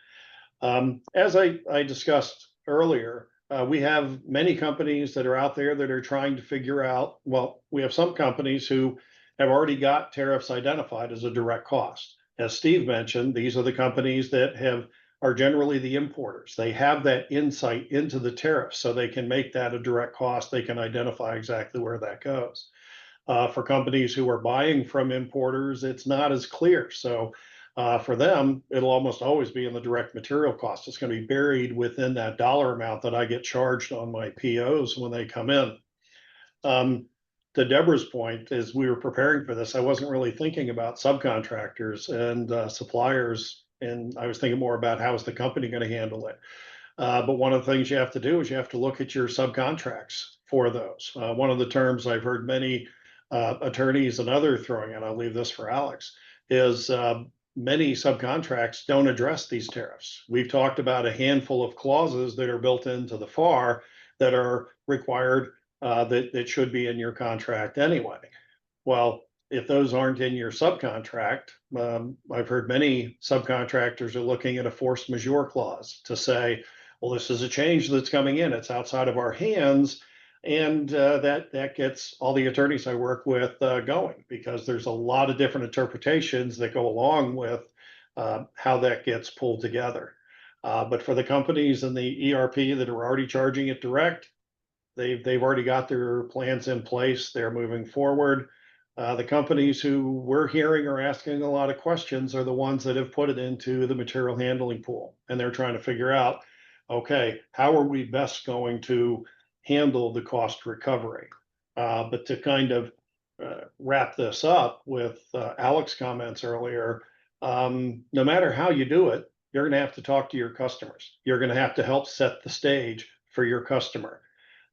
As I discussed earlier, we have many companies that are out there that are trying to figure out, well, we have some companies who have already got tariffs identified as a direct cost. As Steve mentioned, these are the companies that are generally the importers. They have that insight into the tariffs, so they can make that a direct cost. They can identify exactly where that goes. For companies who are buying from importers, it's not as clear. So for them, it'll almost always be in the direct material cost. It's going to be buried within that dollar amount that I get charged on my POs when they come in. To Deborah's point, as we were preparing for this, I wasn't really thinking about subcontractors and suppliers, and I was thinking more about how is the company going to handle it. But one of the things you have to do is you have to look at your subcontracts for those. One of the terms I've heard many attorneys and others throwing, and I'll leave this for Alex, is many subcontracts don't address these tariffs. We've talked about a handful of clauses that are built into the FAR that are required that should be in your contract anyway. Well, if those aren't in your subcontract, I've heard many subcontractors are looking at a force majeure clause to say, well, this is a change that's coming in. It's outside of our hands. And that gets all the attorneys I work with going, because there's a lot of different interpretations that go along with how that gets pulled together. But for the companies in the ERP that are already charging it direct, they've already got their plans in place. They're moving forward. The companies who we're hearing are asking a lot of questions are the ones that have put it into the material handling pool. And they're trying to figure out, okay, how are we best going to handle the cost recovery? But to kind of wrap this up with Alex's comments earlier, no matter how you do it, you're going to have to talk to your customers. You're going to have to help set the stage for your customer.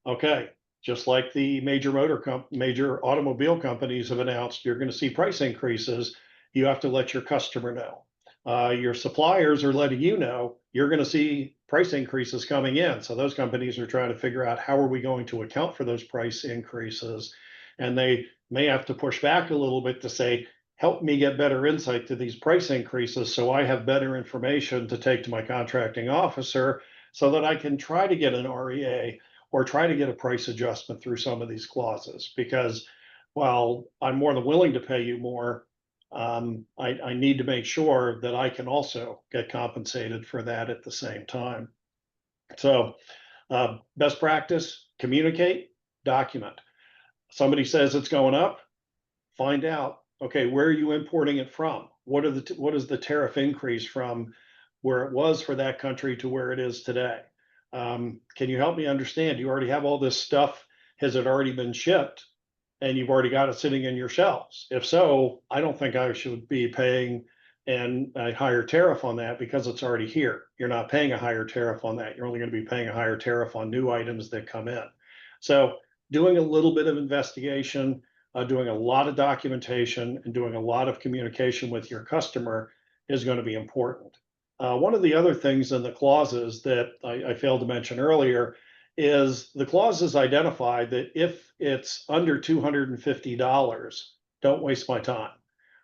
Okay, just like the major automobile companies have announced, you're going to see price increases. You have to let your customer know. Your suppliers are letting you know you're going to see price increases coming in. So those companies are trying to figure out how are we going to account for those price increases. And they may have to push back a little bit to say, help me get better insight to these price increases so I have better information to take to my contracting officer so that I can try to get an REA or try to get a price adjustment through some of these clauses. Because while I'm more than willing to pay you more, I need to make sure that I can also get compensated for that at the same time. So best practice, communicate, document. Somebody says it's going up, find out Okay, where are you importing it from? What is the tariff increase from where it was for that country to where it is today? Can you help me understand? You already have all this stuff. Has it already been shipped? And you've already got it sitting in your shelves. If so, I don't think I should be paying a higher tariff on that because it's already here. You're not paying a higher tariff on that. You're only going to be paying a higher tariff on new items that come in. So doing a little bit of investigation, doing a lot of documentation, and doing a lot of communication with your customer is going to be important. One of the other things in the clauses that I failed to mention earlier is the clauses identify that if it's under $250, don't waste my time.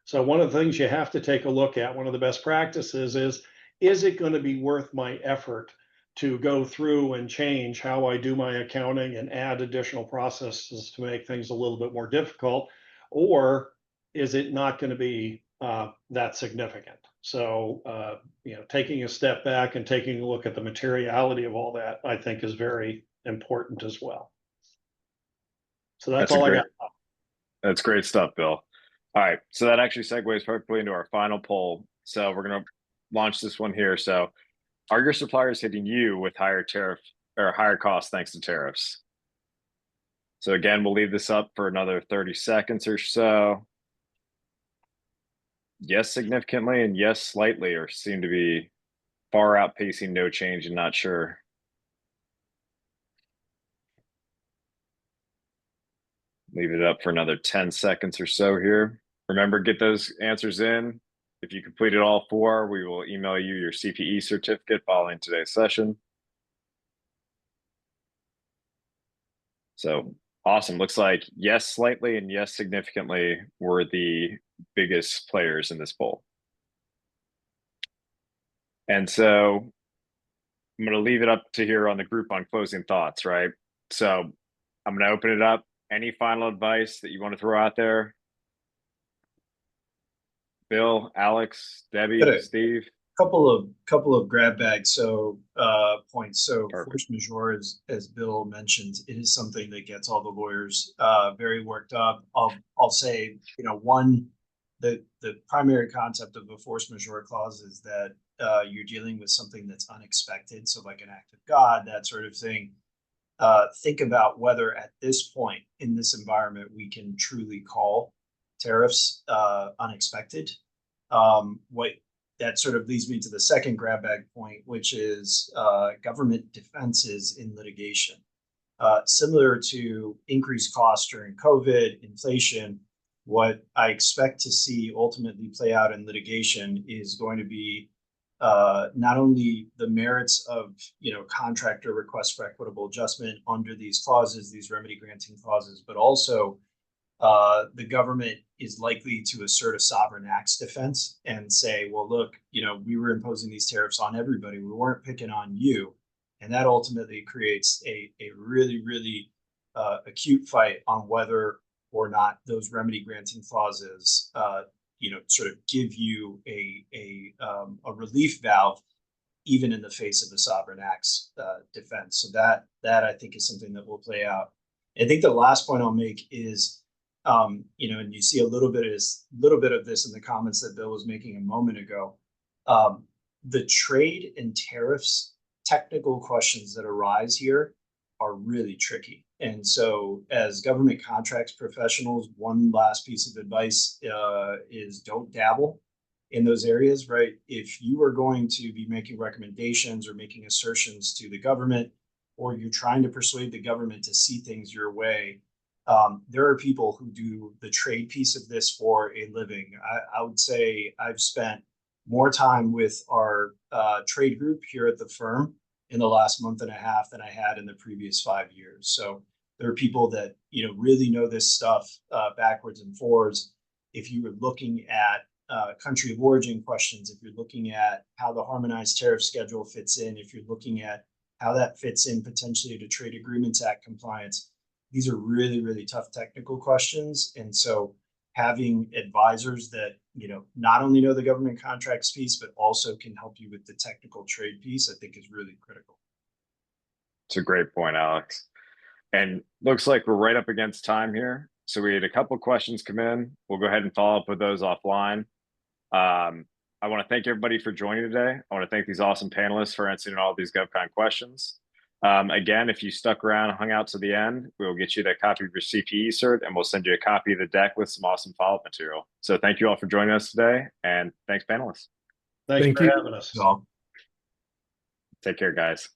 So one of the things you have to take a look at, one of the best practices is it going to be worth my effort to go through and change how I do my accounting and add additional processes to make things a little bit more difficult, or is it not going to be that significant? So, taking a step back and taking a look at the materiality of all that, I think is very important as well. So that's all I got. That's great stuff, Bill. All right, so that actually segues perfectly into our final poll. So we're going to launch this one here. So are your suppliers hitting you with higher tariff or higher costs thanks to tariffs? So again, we'll leave this up for another 30 seconds or so. Yes, significantly, and yes, slightly, or seem to be far outpacing no change and not sure. Leave it up for another 10 seconds or so here. Remember, get those answers in. If you completed all four, we will email you your CPE certificate following today's session. So awesome. Looks like yes, slightly, and yes, significantly were the biggest players in this poll. And so I'm going to leave it up to here on the group on closing thoughts, right? So I'm going to open it up. Any final advice that you want to throw out there? Bill, Alex, Debbie, Steve? Couple of grab bags. So points. So Perfect. force majeure, as Bill mentioned, it is something that gets all the lawyers very worked up. I'll say, one, the primary concept of a force majeure clause is that you're dealing with something that's unexpected. So like an act of God, that sort of thing. Think about whether at this point in this environment we can truly call tariffs unexpected. What that sort of leads me to the second grab bag point, which is government defenses in litigation. Similar to increased costs during COVID, inflation, what I expect to see ultimately play out in litigation is going to be not only the merits of contractor requests for equitable adjustment under these clauses, these remedy granting clauses, but also the government is likely to assert a sovereign acts defense and say, well, look, we were imposing these tariffs on everybody. We weren't picking on you. And that ultimately creates a really, really acute fight on whether or not those remedy granting clauses, sort of give you a relief valve, even in the face of the sovereign acts defense. So that I think is something that will play out. I think the last point I'll make is, and you see a little bit of this in the comments that Bill was making a moment ago. The trade and tariffs technical questions that arise here are really tricky. And so as government contracts professionals, one last piece of advice is don't dabble in those areas, right? If you are going to be making recommendations or making assertions to the government, or you're trying to persuade the government to see things your way, there are people who do the trade piece of this for a living. I would say I've spent more time with our trade group here at the firm in the last month and a half than I had in the previous 5 years. So there are people that really know this stuff backwards and forwards. If you were looking at country of origin questions, if you're looking at how the harmonized tariff schedule fits in, if you're looking at how that fits in potentially to Trade Agreements Act compliance, these are really, really tough technical questions. And so having advisors that not only know the government contracts piece, but also can help you with the technical trade piece, I think is really critical. It's a great point, Alex. And looks like we're right up against time here. So we had a couple questions come in. We'll go ahead and follow up with those offline. I want to thank everybody for joining today. I want to thank these awesome panelists for answering all these GovCon questions. Again, if you stuck around and hung out to the end, we will get you that copy of your CPE cert, and we'll send you a copy of the deck with some awesome follow-up material. So thank you all for joining us today, and thanks, panelists. Thanks Thank for you. having us. So Take care, guys.